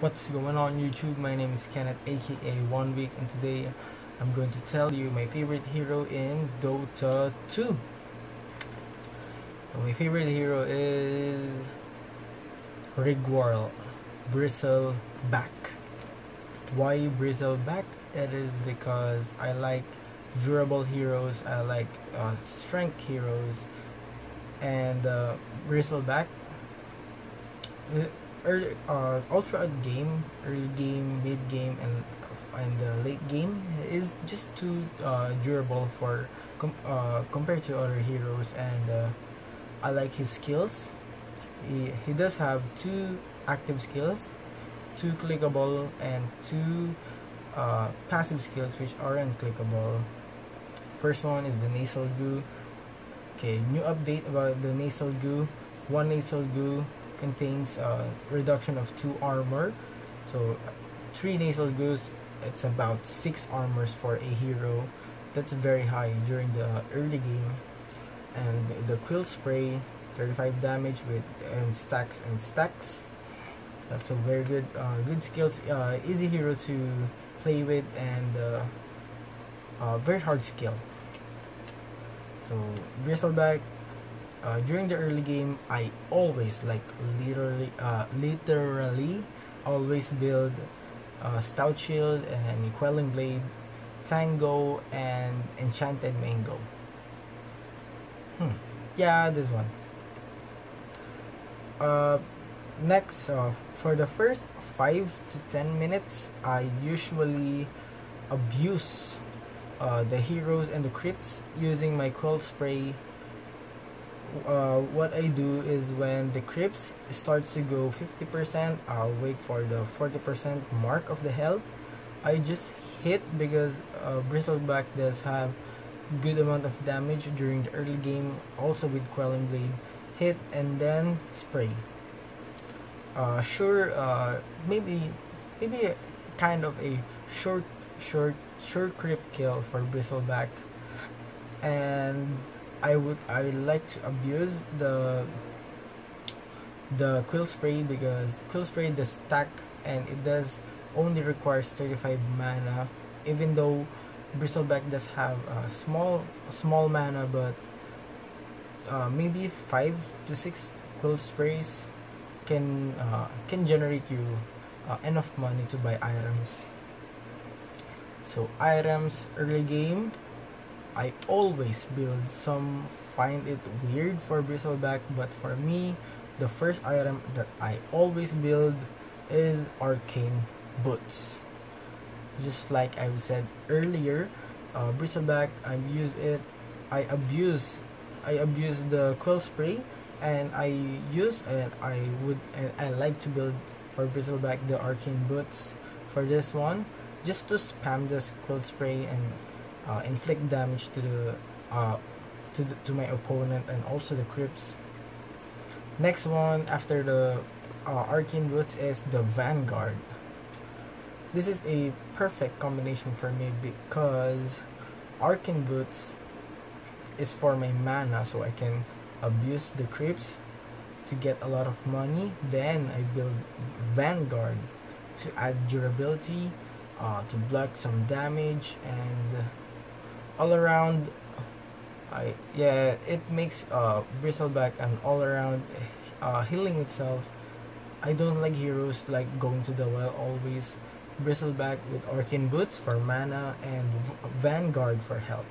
What's going on YouTube? My name is Kenneth aka 1 Week, and today I'm going to tell you my favorite hero in Dota 2. My favorite hero is Rigwhirl, Bristleback. Why Bristleback? It is because I like durable heroes, I like strength heroes, and Bristleback all throughout game, early game, mid game, and the late game is just too durable for compared to other heroes, and I like his skills. He does have two active skills, two clickable, and two passive skills which aren't clickable. First one is the nasal goo. Okay, new update about the nasal goo. One nasal goo contains reduction of 2 armor, so 3 nasal goos, it's about 6 armors for a hero. That's very high during the early game. And the quill spray, 35 damage with and stacks, so very good, good skills, easy hero to play with, and very hard skill. So Bristleback, during the early game, I always, like, literally always build Stout Shield and Quelling Blade, Tango, and Enchanted Mango. Yeah, this one. Next, for the first 5 to 10 minutes, I usually abuse the heroes and the creeps using my Quill Spray. What I do is when the creeps starts to go 50%, I'll wait for the 40% mark of the health. I just hit because Bristleback does have good amount of damage during the early game, also with Quelling Blade. Hit and then spray. Maybe kind of a short creep kill for Bristleback, and I like to abuse the Quill Spray, because Quill Spray does stack and it does only requires 35 mana, even though Bristleback does have small mana, but maybe 5 to 6 Quill Sprays can generate you enough money to buy items. So items early game, I always build some. Find it weird for Bristleback, but for me, the first item that I always build is Arcane Boots. Just like I said earlier, Bristleback, I abuse the Quill Spray, and I like to build for Bristleback the Arcane Boots for this one, just to spam this Quill Spray and inflict damage to my opponent and also the creeps. Next one after the Arcane Boots is the Vanguard. This is a perfect combination for me because Arcane Boots is for my mana, so I can abuse the creeps to get a lot of money. Then I build Vanguard to add durability, to block some damage, and all around, it makes Bristleback an all around healing itself. I don't like heroes like going to the well always. Bristleback with Arcane Boots for mana and Vanguard for health.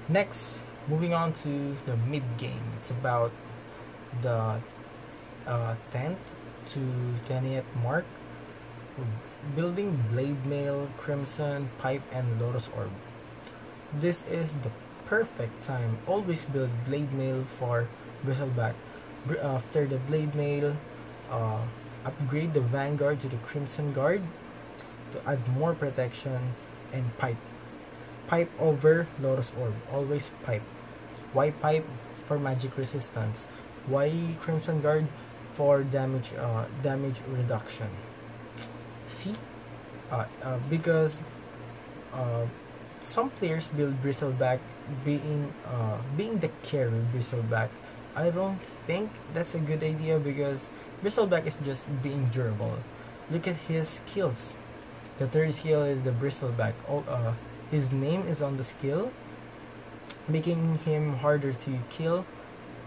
Next, moving on to the mid game. It's about the 10th to 20th mark. Building Blade Mail, Crimson, Pipe, and Lotus Orb. This is the perfect time. Always build Blade Mail for Bristleback. After the Blade Mail, upgrade the Vanguard to the Crimson Guard to add more protection, and Pipe over Lotus Orb. Always Pipe. Why Pipe? For magic resistance. Why Crimson Guard? For damage reduction. See? Because some players build Bristleback being the carry Bristleback. I don't think that's a good idea, because Bristleback is just being durable. Look at his skills. The third skill is the Bristleback. His name is on the skill, making him harder to kill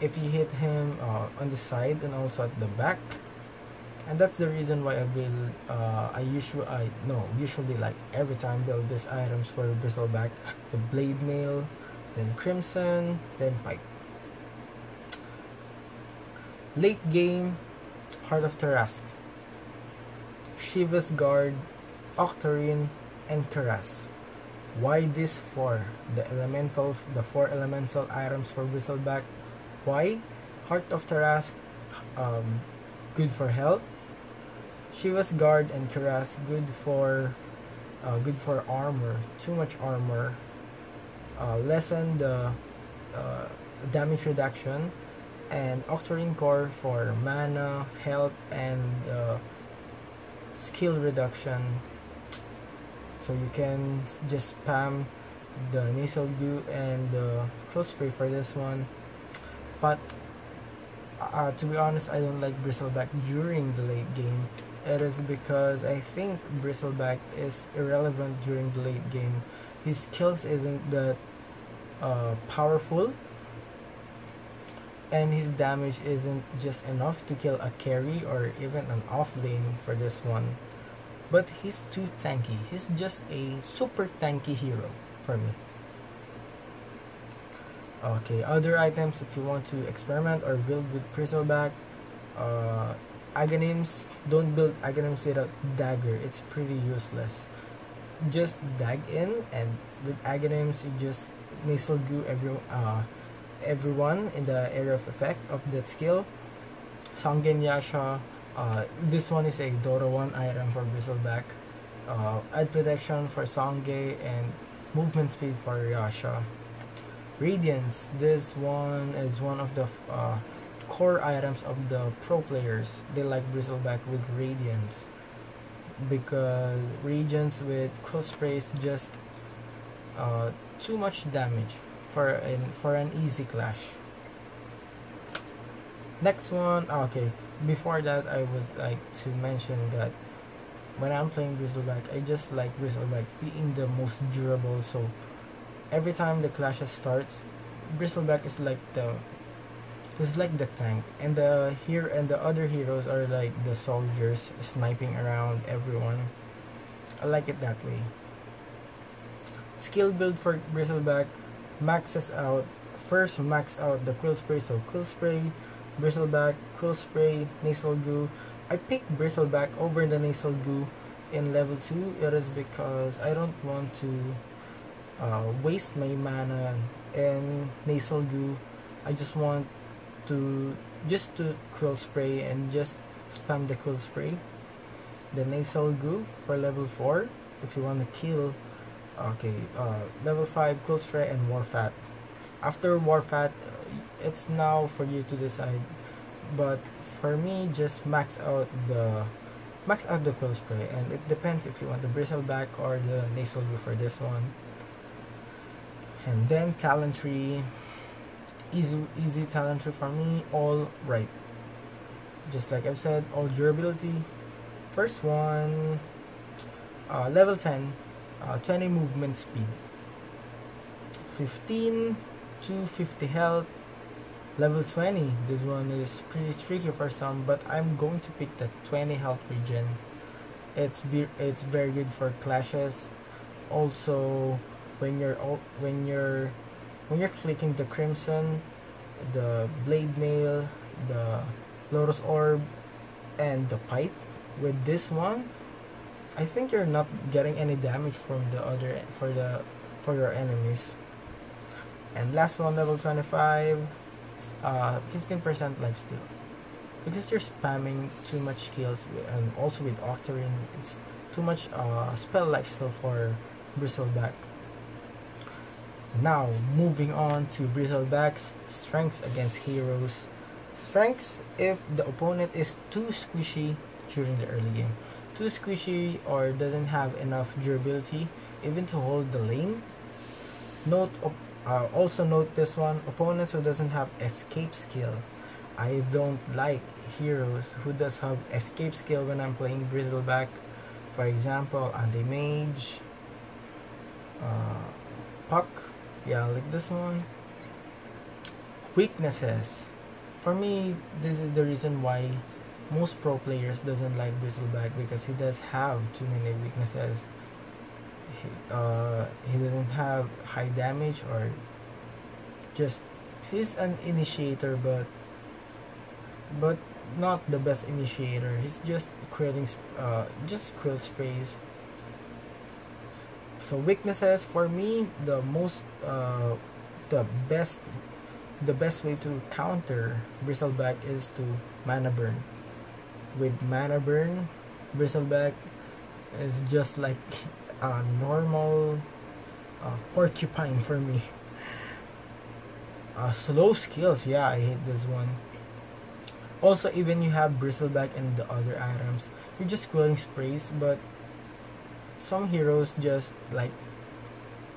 if you hit him on the side and also at the back. And that's the reason why usually like every time build these items for Bristleback: the Blade Mail, then Crimson, then Pipe. Late game, Heart of Tarask, Shiva's Guard, Octarine, and Karas. Why these four? The four elemental items for Bristleback. Why? Heart of Tarask, good for health. Shiva's Guard and Karas, good for armor. Too much armor. Lessen the damage reduction. And Octarine Core for mana, health, and skill reduction. So you can just spam the Nasal Goo and the Quill Spray for this one. But to be honest, I don't like Bristleback during the late game. It is because I think Bristleback is irrelevant during the late game. His skills isn't that powerful, and his damage isn't just enough to kill a carry or even an off lane for this one. But he's too tanky. He's just a super tanky hero for me. Okay, other items if you want to experiment or build with Bristleback. Aghanims, don't build Aghanims without dagger. It's pretty useless. Just dag in, and with Aghanims you just Nasal Goo everyone in the area of effect of that skill. Sangen Yasha, this one is a Dota 1 item for Bristleback. Add protection for Sange and movement speed for Yasha. Radiance, this one is one of the core items of the pro players. They like Bristleback with Radiance because Radiance with Quill Spray is just too much damage for an easy clash. Next one, okay, before that I would like to mention that when I'm playing Bristleback, I just like Bristleback being the most durable. So every time the clash starts, Bristleback is like the tank, and the other heroes are like the soldiers sniping around everyone. I like it that way. Skill build for Bristleback: max out the Quill Spray. So Quill Spray, Bristleback, Quill Spray, Nasal Goo. I picked Bristleback over the Nasal Goo in level 2. It is because I don't want to waste my mana in Nasal Goo. I just want to Quill Spray and just spam the Quill Spray. The Nasal Goo for level 4 if you want to kill. Okay, level 5 Quill Spray and Warfat. After Warfat, it's now for you to decide, but for me, just max out the Quill Spray, and it depends if you want the Bristleback or the Nasal Goo for this one. And then talent tree, easy talent tree for me. All right, just like I've said, all durability. First one, level 10, 20 movement speed, 15 to 50 health. Level 20, this one is pretty tricky for some, but I'm going to pick the 20 health regen. It's very good for clashes. Also, when you're clicking the Crimson, the Blade Mail, the Lotus Orb, and the Pipe, with this one, I think you're not getting any damage from the other for your enemies. And last one, level 25, 15% lifesteal, because you're spamming too much skills, and also with Octarine, it's too much spell lifesteal for Bristleback. Now moving on to Bristleback's strengths against heroes. Strengths: if the opponent is too squishy during the early game, too squishy or doesn't have enough durability even to hold the lane. Also note this one: opponents who doesn't have escape skill. I don't like heroes who does have escape skill when I'm playing Bristleback. For example, anti-mage, puck, yeah, like this one. Weaknesses. For me, this is the reason why most pro players doesn't like Bristleback, because he does have too many weaknesses. He doesn't have high damage, or just he's an initiator, but not the best initiator. He's just creating just quill sprays. So weaknesses for me, the best the best way to counter Bristleback is to mana burn. With mana burn, Bristleback is just like a normal porcupine for me. Slow skills, yeah, I hate this one. Also, even you have Bristleback and the other items, you're just quilling sprays, but some heroes just like,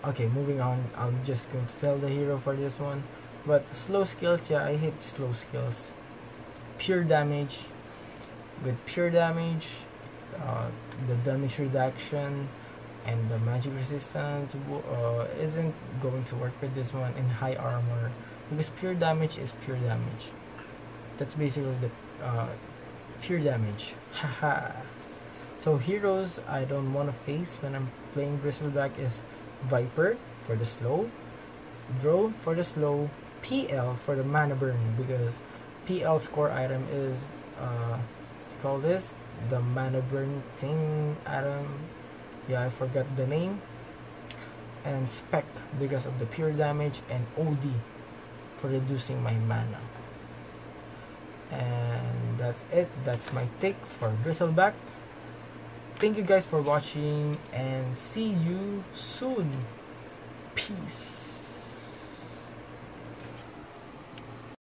okay, moving on, I'm just going to tell the hero for this one. But slow skills, yeah, I hate slow skills. Pure damage. With pure damage, the damage reduction and the magic resistance isn't going to work with this one in high armor, because pure damage is pure damage. That's basically the pure damage. Haha. So heroes I don't want to face when I'm playing Bristleback is Viper for the slow, Drow for the slow, PL for the mana burn, because PL score item is call this the mana burn thing item. Yeah, I forgot the name. And Spec because of the pure damage, and OD for reducing my mana. And that's it. That's my take for Bristleback. Thank you guys for watching, and see you soon. Peace.